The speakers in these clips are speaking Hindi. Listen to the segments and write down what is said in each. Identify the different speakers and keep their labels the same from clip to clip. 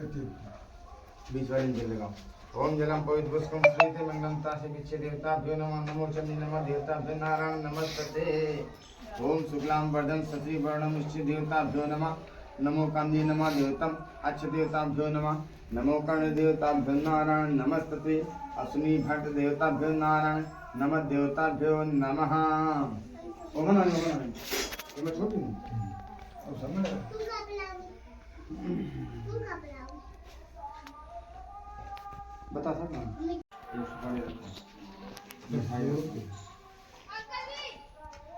Speaker 1: बीच वाले जल लगाओ। ओम जलम पवित्र पुष्पम श्रीते मंगलमता से पीछे देवताभ्यो नमः नमो चंडी नमः देवताभ्यो नारायण नमस्ते। ओम शुक्लाम वर्धन शशि वर्णम इष्ट देवताभ्यो नमः नमो कांदी नमः देवतम अच्छ देवताभ्यो नमः नमो कर्ण देवताभ्यो नारायण नमस्ते। अश्विनी भट्ट देवताभ्यो नारायण नमः देवताभ्यो नमः। ओम नमः नमः ये मैं छोटी हूँ और समझ बता सकता हूँ।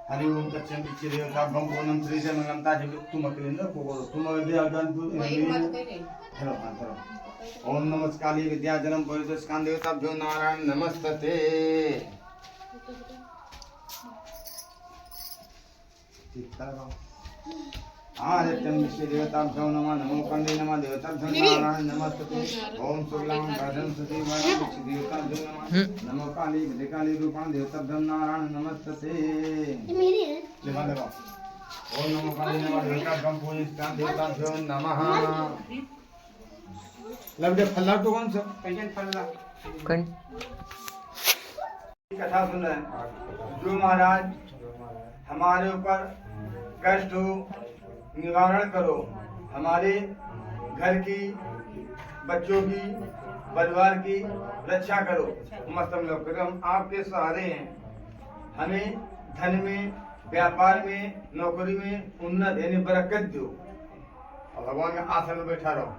Speaker 1: हरि ओम तत्सम इच्छे देवता भम पूर्णम श्री से मंगलम ताजे तुम अकेले न को तुम विद्या ज्ञान हेलो हेलो ओम नमस्काली विद्या जन्म पवित्र स्कांद देवताभ्यो नारायण नमस्ते। आदित्यं विश्व देवताभ्यो नमः नमो कंदे नमः देवताभ्यो नारायण नमस्ते। ओम शुक्लां वरदं शशि वर्णं विश्व देवताभ्यो नमः नमो काली विद्याकाली रूपां देवताभ्यो नारायण नमस्ते। ओम नमो काली नमः देवताभ्यो पूजितां देवताभ्यो नमः। लवडे फल्ला तो कौन सा कैसे फल्ला कथा सुन रहे हैं। जो महाराज हमारे ऊपर कष्ट हो निवारण करो, हमारे घर की बच्चों की परिवार की रक्षा करो। मस्त हम लोग करो, हम आपके सहारे हैं। हमें धन में व्यापार में नौकरी में उन्नत यानी बरकत दो और भगवान के आसन में बैठा रहो।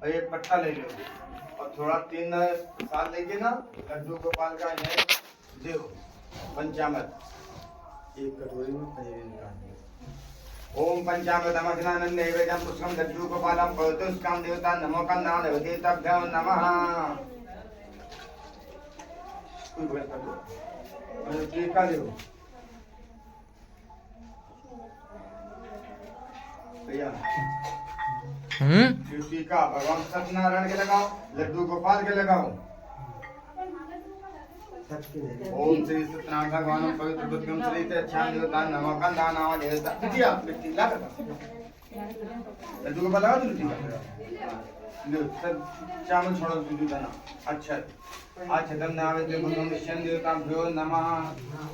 Speaker 1: और एक पट्टा ले लो और थोड़ा 3 साल लेके ना लड्डू गोपाल का है देव पंचामृत एक कटोरी में पनीर निकाल। ओम पंचामृतमग्नानं नैवेद्यं पुष्पं लड्डू गोपालं पवित्रस्कां देवता नमो कंदान देवताभ्यो नमः। कोई बोल कर दो और टीका दो भैया। टीका भगवान सत्यनारायण के लगाओ, लड्डू गोपाल के लगाओ। ओम श्री सत्यनारायण भगवान पवित्र बुद्धम श्री ते अच्छा देवता नमो कंदाना देवता बिटिया बिट्टी ला कर लड्डू को लगा दो बिटिया लो सब चावल छोड़ो दूध दाना। अच्छा अच्छा तम नाम ते गुणम निश्चय देवता भ्यो नमः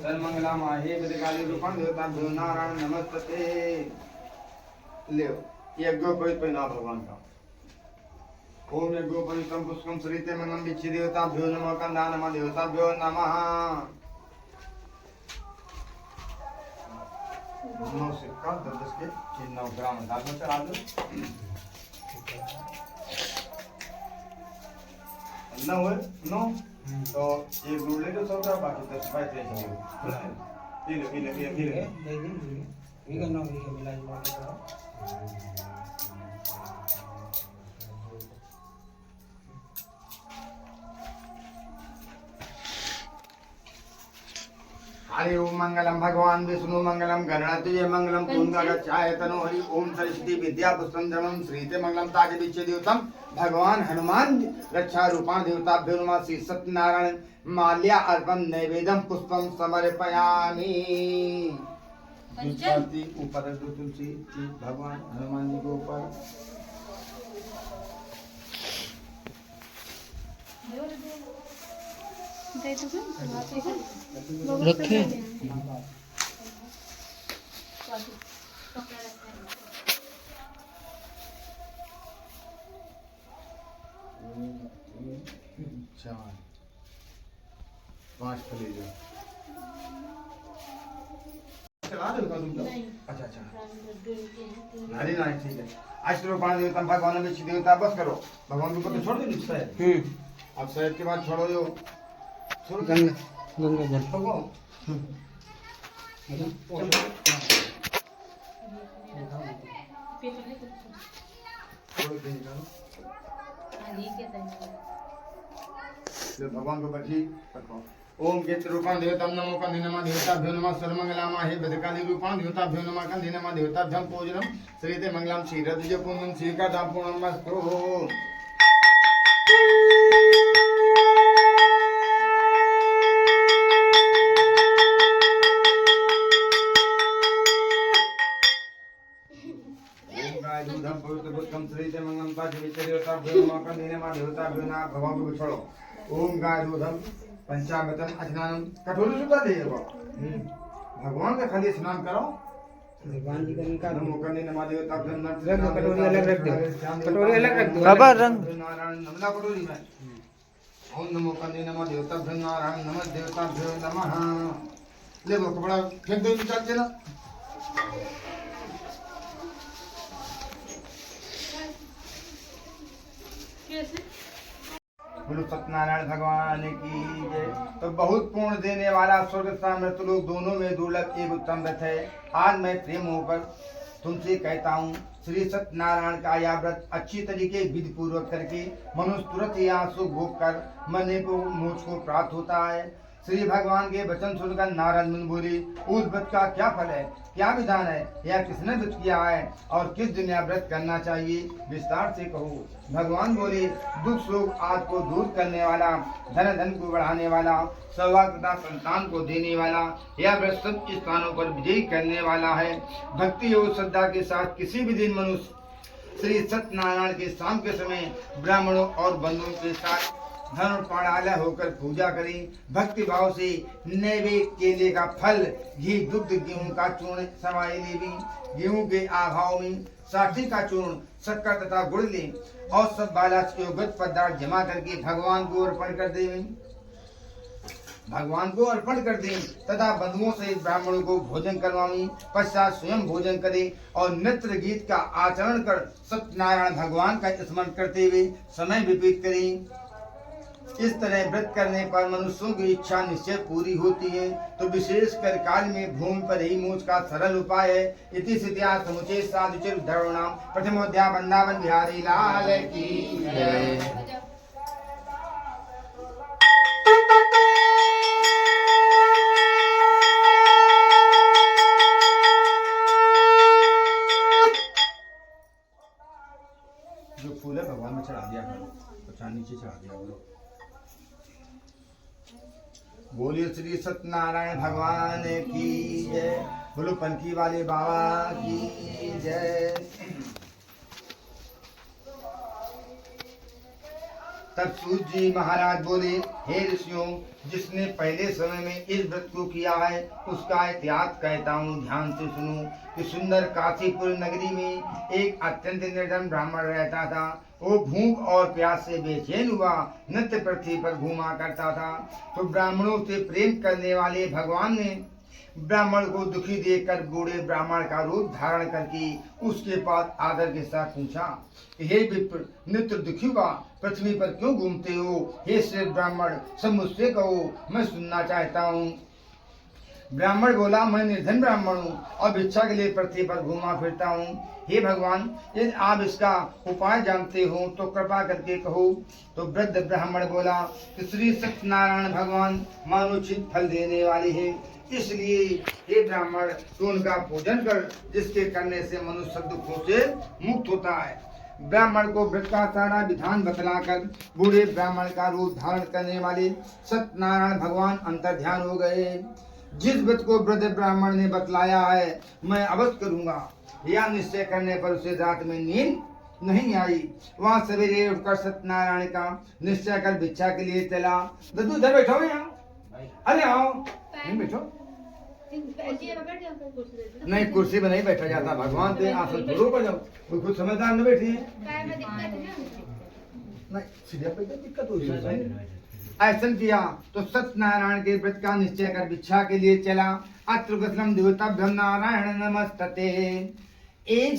Speaker 1: सर्वमंगला माहे विद्याकाली रूपं देवता भ्यो नारायण नमस्ते। ले ये गो कोई पहना भगवान का। ओम यज्ञो पवित्रं पुष्पं श्रीते मंगलम विच्छि देवताभ्यो नमः कंदा नमः देवताभ्यो नमः। नौ सिक्का 10 के 9 ग्राम दाल में चढ़ा दो। नौ है 9 तो एक गुड़ ले लो 100 का बाकी 10 पैसे ले लो। ये लो ये करना मिला हरि ओम मंगलम भगवान विष्णु मंगलम गणपति मंगलम पुंडरक्षाय तनो हरि ओम सरस्वती विद्या पुष्पम धर्मम श्रीते मंगलम ताज विच्चे देवतम भगवान हनुमान रक्षा रूपाण देवताभ्यो नमः। श्री सत्यनारायण माल्या अर्पण नैवेद्यम पुष्पम समर्पयामि। ऊपर तुलसी भगवान हनुमान जी के ऊपर
Speaker 2: रखे
Speaker 1: चार 5 फले जो चला दो का तुम अच्छा अच्छा नहीं नहीं ठीक है। आज तो पानी देवता भगवान में देवता बस करो भगवान के ऊपर तो छोड़ दो नीचे। अब शहर के बाद छोड़ो जो
Speaker 2: गंगा गंगा जल
Speaker 1: भगवान को बैठी रखो। ओम केत्र रूपां देवतां नमो कंदे नमः देवताभ्यो नमः सर्वमंगलामा हे भद्रकाली रूपां देवताभ्यो नमः कंदे नमः देवताभ्यं पूजनम श्रीते मंगलम क्षीरद्विज पूर्णं श्रीकादा पूर्णमस्तु। ओम गाय दूधम पवित्र बुद्धम श्रीते मंगलम पाठ विचर्यता ब्रह्मा का नीलमा देवता बिना भगवान को बिछड़ो। ओम गाय दूधम पंचामृतम स्नानम कठोर सुधा दे भगवान का खाली स्नान करो।
Speaker 2: भगवान जी का इनका
Speaker 1: नमो कन्ने नमा देवता
Speaker 2: कटोरी अलग रख दो, कटोरी अलग रख दो। बाबा रंग
Speaker 1: नारायण नमला कटोरी में। ओम नमो कन्ने नमा देवता नारायण नमः देवता नमः। ले वो कपड़ा फेंक दो निकाल के ना। बोलो सत्यनारायण भगवान की जय। तो बहुत पूर्ण देने वाला स्वर्ग तथा मृत्यलोक दोनों में दुर्लभ एक उत्तम व्रत है। आज मैं प्रेम होकर तुमसे कहता हूँ, श्री सत्यनारायण का यह व्रत अच्छी तरीके विधि पूर्वक करके मनुष्य तुरंत यहाँ सुख भोग कर मरने को मोक्ष को प्राप्त होता है। श्री भगवान के वचन सुनकर नारद मुनि बोले, उस व्रत का क्या फल है, क्या विधान है, यह किसने व्रत किया है और किस दिन यह व्रत करना चाहिए, विस्तार से कहो। भगवान बोले, दुख शोक आदि को दूर करने वाला, धन को बढ़ाने वाला, सौभाग्य तथा संतान को देने वाला, यह व्रत सब स्थानों पर विजयी करने वाला है। भक्ति और श्रद्धा के साथ किसी भी दिन मनुष्य श्री सत्यनारायण के शाम के समय ब्राह्मणों और बंधुओं के साथ धर्म पाणालय होकर पूजा करें। भक्ति भाव से नैवेद्य केले का फल, घी, दुग्ध, गेहूं का चूर्ण, समाये भी गेहूं के आभाव में साठी का चूर्ण, शक्कर तथा गुड़ ले और सब बाला योगत पदार्थ जमा करके भगवान को अर्पण कर दें तथा बंधुओं से ब्राह्मणों को भोजन करवाएं। पश्चात स्वयं भोजन करें और नृत्य गीत का आचरण कर सत्यनारायण भगवान का स्मरण करते हुए समय व्यतीत करें। इस तरह व्रत करने पर मनुष्यों की इच्छा निश्चय पूरी होती है। तो विशेष कर काल में भूमि पर ही मोक्ष का सरल उपाय है। इति सिद्ध्या समुचे साधुचिर धर्मणाम प्रथमोध्याय वृंदावन बिहारी लाल की जय। जो फूल है भगवान में चढ़ा दिया करो, अच्छा नीचे चढ़ा दिया करो। बोलिए श्री सत्यनारायण भगवान की जय। बोलो पंथी वाले बाबा की जय। तब सूत जी महाराज बोले, हे ऋषियों, जिसने पहले समय में इस व्रत को किया है उसका इतिहास कहता हूँ, ध्यान से सुनो। कि सुंदर काशीपुर नगरी में एक अत्यंत निर्धन ब्राह्मण रहता था। वो भूख और प्यास से बेचैन हुआ नित्य पृथ्वी पर घूमा करता था। तो ब्राह्मणों से प्रेम करने वाले भगवान ने ब्राह्मण को दुखी देखकर बूढ़े ब्राह्मण का रूप धारण करके उसके पास आदर के साथ पूछा, हे विप्र, नित्य दुखी हुआ पृथ्वी पर क्यों घूमते हो? हे श्रेष्ठ ब्राह्मण, सब मुझसे कहो, मैं सुनना चाहता हूँ। ब्राह्मण बोला, मैं निर्धन ब्राह्मण हूँ और भिक्षा के लिए पृथ्वी पर घूमा फिरता हूँ। हे भगवान, यदि आप इसका उपाय जानते हो तो कृपा करके कहो। तो वृद्ध ब्राह्मण बोला कि श्री सत्यनारायण भगवान मानोचित फल देने वाले हैं, इसलिए हे ब्राह्मण, तू उनका पूजन कर, जिसके करने से मनुष्य सब दुखों से मुक्त होता है। ब्राह्मण को व्रत का सारा विधान बतलाकर बूढ़े ब्राह्मण का रूप धारण करने वाले सत्यनारायण भगवान अंतर ध्यान हो गए। जिस व्रत को वृद्ध ब्राह्मण ने बतलाया है मैं अवश्य करूंगा, यह निश्चय करने पर उसे रात में नींद नहीं आई। वहाँ सवेरे उठकर सत्यनारायण का निश्चय कर भिक्षा के लिए चला। दद्दू इधर बैठो, यहाँ अरे आओ, नहीं बैठो। नहीं, कुर्सी में नहीं बैठा जाता, भगवान के आसन छोड़ो पर जाओ, कोई कुछ समझदार न बैठी है। नहीं, सीढ़िया पे दिक्कत हो है। ऐसा किया तो सत्यनारायण के व्रत का निश्चय कर भिक्षा के लिए चला। अत्र कुशलम देवताभ्यं नारायण नमस्तते। एक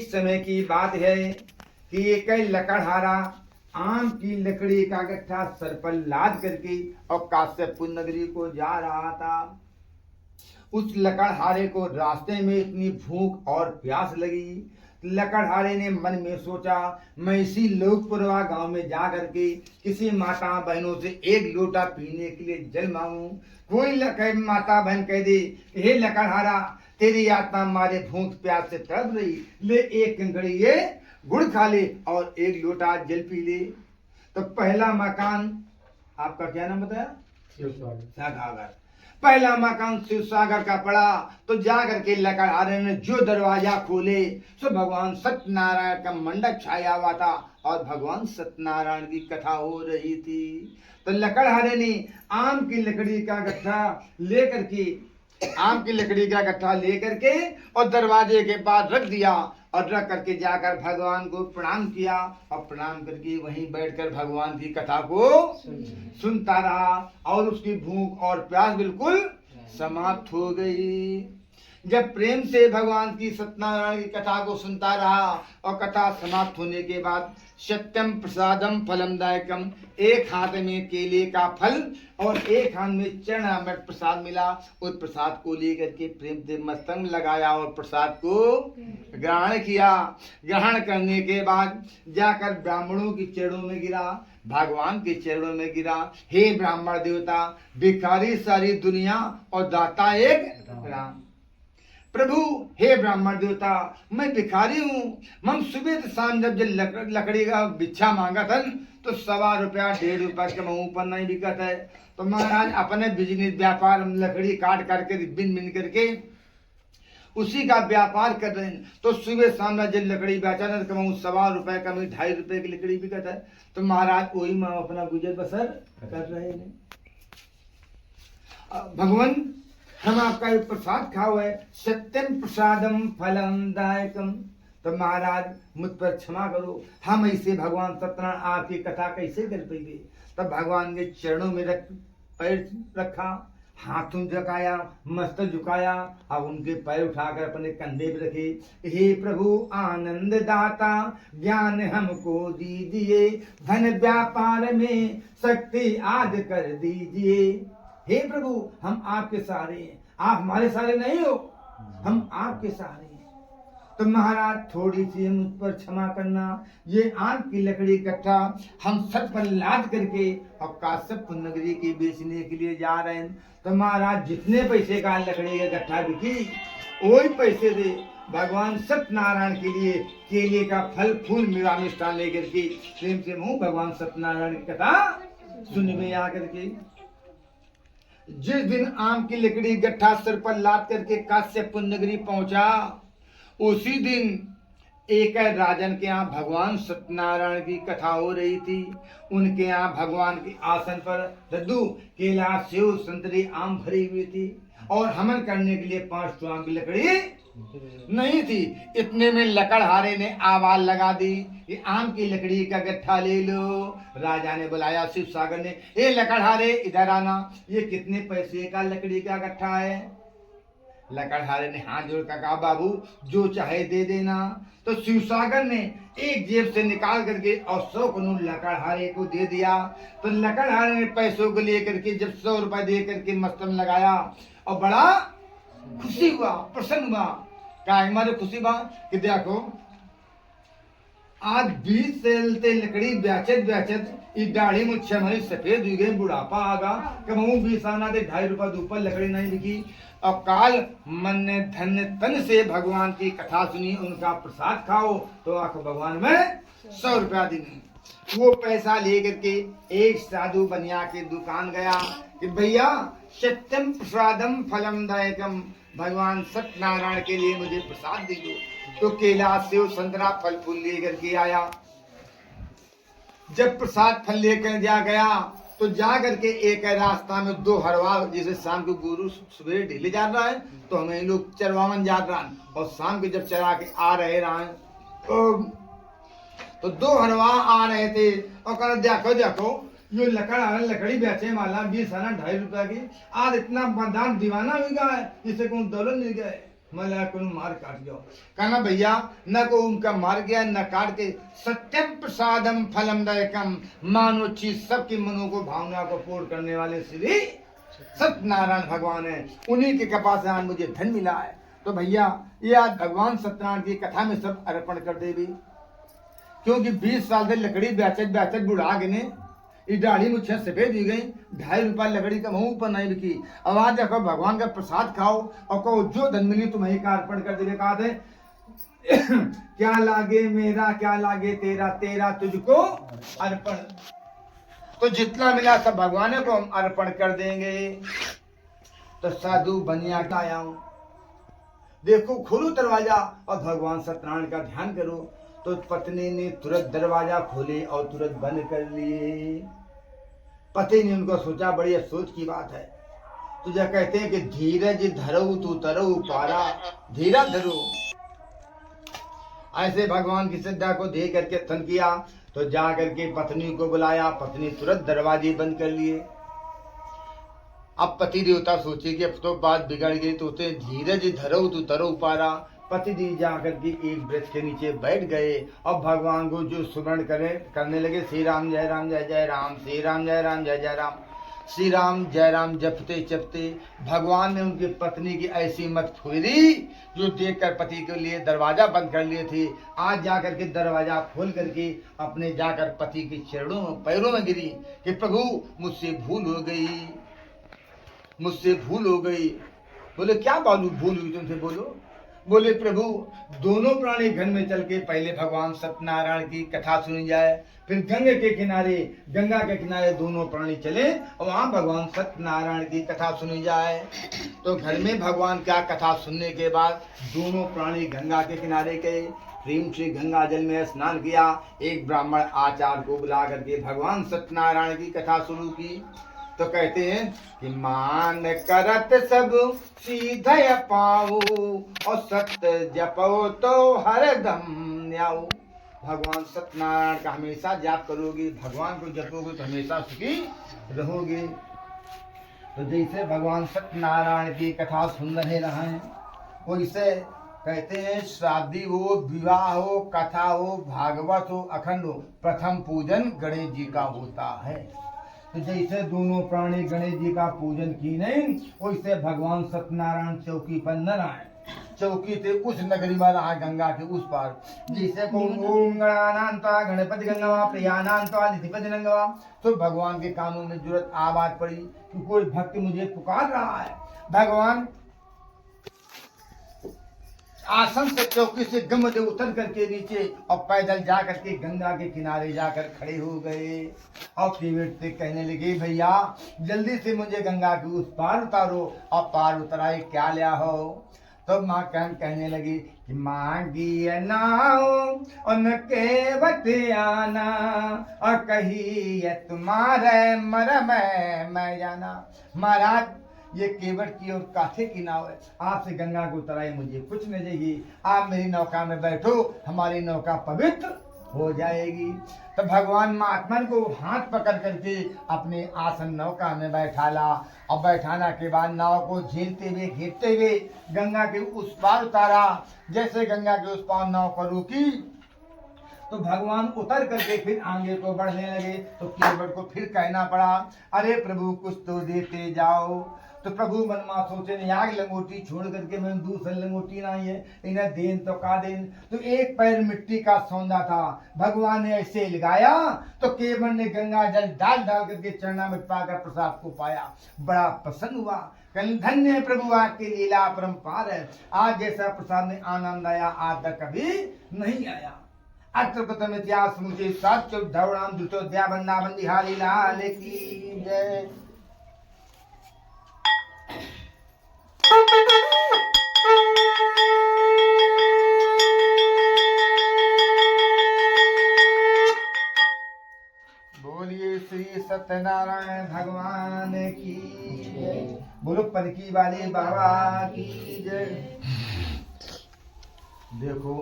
Speaker 1: समय की बात है कि एक लकड़हारा आम की लकड़ी का गट्ठा सर पर लाद करके और काश्यपपुर नगरी को जा रहा था। उस लकड़हारे को रास्ते में इतनी भूख और प्यास लगी, लकड़हारे ने मन में सोचा, मैं इसी लोकपुरवा गांव में जा करके किसी माता बहनों से एक लोटा पीने के लिए जल मांगू। कोई माता बहन कह दे, हे लकड़हारा, तेरी आत्मा मारे भूख प्यास से तड़प रही, ले एक कंकड़ी ये गुड़ खा ले और एक लोटा जल पी ले। तो पहला मकान, आपका क्या नाम बताया? सागागर। पहला मकान शिव सागर का पड़ा तो जाकर के लकड़हारे ने जो दरवाजा खोले सो भगवान सत्यनारायण का मंडप छाया हुआ था और भगवान सत्यनारायण की कथा हो रही थी। तो लकड़हारे ने आम की लकड़ी का गट्ठा लेकर के और दरवाजे के पास रख दिया और रख करके जाकर भगवान को प्रणाम किया और प्रणाम करके वहीं बैठकर भगवान की कथा को सुनता रहा और उसकी भूख और प्यास बिल्कुल समाप्त हो गई। जब प्रेम से भगवान की सत्यनारायण की कथा को सुनता रहा और कथा समाप्त होने के बाद सत्यम प्रसादम फलमदायकम, एक हाथ में केले का फल और एक हाथ में चरणामृत प्रसाद मिला। उस प्रसाद को लेकर के प्रेम से मस्तंग लगाया और प्रसाद को ग्रहण किया। ग्रहण करने के बाद जाकर ब्राह्मणों के चरणों में गिरा, भगवान के चरणों में गिरा। हे ब्राह्मण देवता, भिखारी सारी दुनिया और दाता एक राम। प्रभु हे ब्राह्मण देवता, मैं भिखारी हूँ। हम सुबह से शाम जब लकड़ी का भिक्षा मांगा था तो 1.25 रुपया 1.5 रुपया के मुँह पर नहीं बिकत है। तो महाराज अपने बिजनेस व्यापार लकड़ी काट करके बिन बिन करके उसी का व्यापार कर रहे हैं। तो सुबह शाम जब लकड़ी बेचा ना तो 1.25 रुपये का 2.5 रुपये की लकड़ी बिकत है। तो महाराज वही मैं अपना गुजर बसर कर रहे हैं। भगवान हम आपका ये प्रसाद खाओ है, सत्यम प्रसादम फलम दायकम। तो महाराज मुझ पर क्षमा करो, हम ऐसे भगवान सत्यनारायण आपकी कथा कैसे कर पाएंगे। तब भगवान के चरणों में पैर रखा, हाथों झुकाया, मस्तक झुकाया और उनके पैर उठाकर अपने कंधे पे रखे। हे प्रभु आनंद दाता, ज्ञान हमको दीजिए, धन व्यापार में शक्ति आदि कर दीजिए। हे प्रभु हम आपके सहारे हैं, आप हमारे सहारे नहीं हो, हम आपके सहारे हैं। तो महाराज थोड़ी सी मुझ पर क्षमा करना, ये आम की लकड़ी इकट्ठा हम सब पर लाद करके और काश्यप नगरी की बेचने के लिए जा रहे हैं। तो महाराज जितने पैसे का लकड़ी का इकट्ठा बिकी वही पैसे दे भगवान सत्यनारायण के लिए केले का फल फूल मेवा मिष्ठान लेकर के प्रेम से मुँह भगवान सत्यनारायण की कथा सुन में आकर के। जिस दिन आम की लकड़ी गट्ठा सिर पर लाद करके काश्यप नगरी पहुंचा, उसी दिन एक राजन के यहाँ भगवान सत्यनारायण की कथा हो रही थी। उनके यहाँ भगवान के आसन पर लड्डू केला सेव संतरी आम भरी हुई थी और हवन करने के लिए 5 आम की लकड़ी नहीं थी। इतने में लकड़हारे ने आवाज लगा दी कि आम की लकड़ी का गट्ठा ले लो। राजा ने बुलाया शिव सागर ने, ए लकड़हारे इधर आना, ये कितने पैसे का लकड़ी का गट्ठा है। लकड़हारे ने हाथ जोड़कर कहा बाबू जो चाहे दे देना। तो शिव सागर ने एक जेब से निकाल करके और 100 कानून लकड़हारे को दे दिया। तो लकड़हारे ने पैसों को लेकर के जब 100 रुपए दे करके मस्तम लगाया और बड़ा खुशी हुआ, प्रसन्न हुआ। क्या हमारे खुशी बा कि देखो आज 20 से लकड़ी बेचत बेचत ई दाढ़ी मुझे हमारी सफेद हुई गई, बुढ़ापा आगा कमाऊ 20 आना दे 2.5 रुपये ऊपर लकड़ी नहीं बिकी। और काल मन ने धन तन से भगवान की कथा सुनी, उनका प्रसाद खाओ तो आख भगवान में 100 रुपया देंगे। वो पैसा लेकर के एक साधु बनिया के दुकान गया कि भैया सत्यम प्रसादम फलम दायकम, भगवान सत्यनारायण के लिए मुझे प्रसाद दे दो। तो केला सेव संतरा फल फूल लेकर के आया। जब प्रसाद फल लेकर गया तो जा करके एक रास्ता में 2 हरवा, जैसे शाम को गुरु सवेरे ढीले जा रहा है तो हमें लोग चरवावन जा रहा है और शाम के जब चरा के आ रहे तो 2 हरवा आ रहे थे और कहा देखो देखो जो लकड़ी बेचे वाला 20 आना 2.5 रुपया की आज इतना बदान दीवाना हो गया है, जिसे कौन दौलत मिल गए, मैं को मार काट गया। कहना भैया न को उनका मार गया न काट के, सत्यम प्रसादम फलम दायकम, मानो चीज सबकी मनों को भावना को पूर्ण करने वाले श्री सत्यनारायण भगवान है, उन्हीं के कृपा से आज मुझे धन मिला है। तो भैया ये आज भगवान सत्यनारायण की कथा में सब अर्पण कर दे भी, क्योंकि 20 साल से लकड़ी बेचत बेचत बुढ़ा गए, ये दाढ़ी मुझे सफेद हो गई, 2.5 रुपया लकड़ी का मुंह पर नहीं बिकी। अब आज देखो भगवान का प्रसाद खाओ और कहो जो धन मिली तुम्हें का अर्पण कर देवे। कहा थे क्या लागे मेरा क्या लागे तेरा, तेरा तुझको अर्पण। तो जितना मिला सब भगवान को हम अर्पण कर देंगे। तो साधु बनिया का आया हूं। देखो खोलो दरवाजा और भगवान सत्यनारायण का ध्यान करो। तो पत्नी ने तुरंत दरवाजा खोले और तुरंत बंद कर लिए। पति ने उनको सोचा बड़ी अफसोस की बात है। तो जब कहते हैं कि धीरज धरो तू तरो पारा, धीरज धरो। ऐसे भगवान की श्रद्धा को देख करके थन किया तो जा करके पत्नी को बुलाया। पत्नी तुरंत दरवाजे बंद कर लिए। अब पति देवता सोचे कि अब तो बात बिगड़ गई। तो उसे धीरज धरो तू तरो पारा। पति जी जाकर के एक वृक्ष के नीचे बैठ गए और भगवान को जो सुमरण करने लगे, श्री राम जय राम जय जय राम, श्री राम जय राम जय जय राम, श्री राम जय राम जपते जपते भगवान ने उनकी पत्नी की ऐसी मत फेरी जो देखकर पति के लिए दरवाजा बंद कर लिए थे। आज जाकर के दरवाजा खोल करके अपने जाकर पति के चरणों पैरों में गिरी कि प्रभु मुझसे भूल हो गई, मुझसे भूल हो गई। बोले क्या बालू भूल हुई तुमसे, बोलो। बोले प्रभु दोनों प्राणी घर में चल के पहले भगवान सत्यनारायण की कथा सुनी जाए, फिर गंगा के किनारे दोनों प्राणी चले और वहां भगवान सत्यनारायण की कथा सुनी जाए। तो घर में भगवान का कथा सुनने के बाद दोनों प्राणी गंगा के किनारे गए, प्रेम से गंगा जल में स्नान किया। एक ब्राह्मण आचार्य को बुला करके भगवान सत्यनारायण की कथा शुरू की। तो कहते हैं कि मान करत सब सीधे पाऊ और सत्य जपो तो हरदम न्याऊ। भगवान सत्यनारायण का हमेशा जाप करोगे, भगवान को जपोगे तो हमेशा सुखी रहोगे। तो जैसे भगवान सत्यनारायण की कथा सुन रहे हैं वैसे कहते हैं शादी हो, विवाह हो, कथा हो, भागवत हो, अखंड हो, प्रथम पूजन गणेश जी का होता है। तो जैसे दोनों प्राणी गणेश जी का पूजन की नहीं, वैसे भगवान सत्यनारायण चौकी पर न आए। चौकी थे उस नगरी में रहा गंगा के उस पार। जैसे ओम गणानान्त्वा गणपति गंगवा प्रियानान्त्वा निधिपति गंगवा। तो भगवान के कानों में जरूरत आवाज पड़ी कि कोई भक्त मुझे पुकार रहा है। भगवान आसन से चौकी से गम से उतर करके नीचे और पैदल जा करके गंगा के किनारे जाकर खड़े हो गए और केवट से कहने लगे भैया जल्दी से मुझे गंगा के उस पार उतारो। और पार उतराए क्या लिया हो। तो माँ कहने लगी कि मांगी नाव उनके बतियाना और कही तुम्हारे मर मैं जाना। महाराज ये केवट की और काठे की नाव है, आपसे गंगा को उतराए मुझे कुछ नहीं चाहिए। आप मेरी नौका में बैठो, हमारी नौका पवित्र हो जाएगी। तो भगवान महात्मन को हाथ पकड़ करके अपने आसन नौका में बैठाला और बैठाना के बाद नाव को झेलते हुए घेरते हुए गंगा के उस पार उतारा। जैसे गंगा के उस पार नाव पर रुकी तो भगवान उतर करके फिर आगे को बढ़ने लगे। तो केवट को फिर कहना पड़ा अरे प्रभु कुछ तो देते जाओ। तो प्रभु मनमा सोचे आग लंगोटी छोड़ करके मैं दूसरी लंगोटी नहीं है, इन्हें देन तो का देन। तो एक पैर मिट्टी का सौंदा था, भगवान ने ऐसे लगाया तो केवट ने गंगा जल डाल डाल करके चरणामृत पाकर प्रसाद को पाया। बड़ा प्रसन्न हुआ, कल धन्य प्रभु आपकी लीला परम्पार है। आज जैसा प्रसाद में आनंद आया आज तक कभी नहीं आया। अत्र प्रथम इतिहास मुझे सात चौधराम दुष्टोध्याय वृंदावन बिहारी लाल की जय। बोलिए श्री सत्यनारायण भगवान की जय। बोलो पलकी वाले बाबा की जय। देखो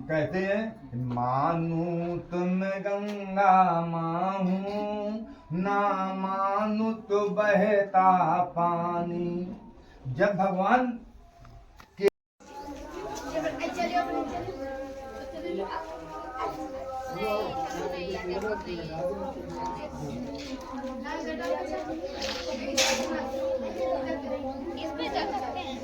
Speaker 1: कहते हैं मानू तुम गंगा माहू ना मानू तो बहता पानी। जब भगवान के
Speaker 3: इसमें जा सकते हैं।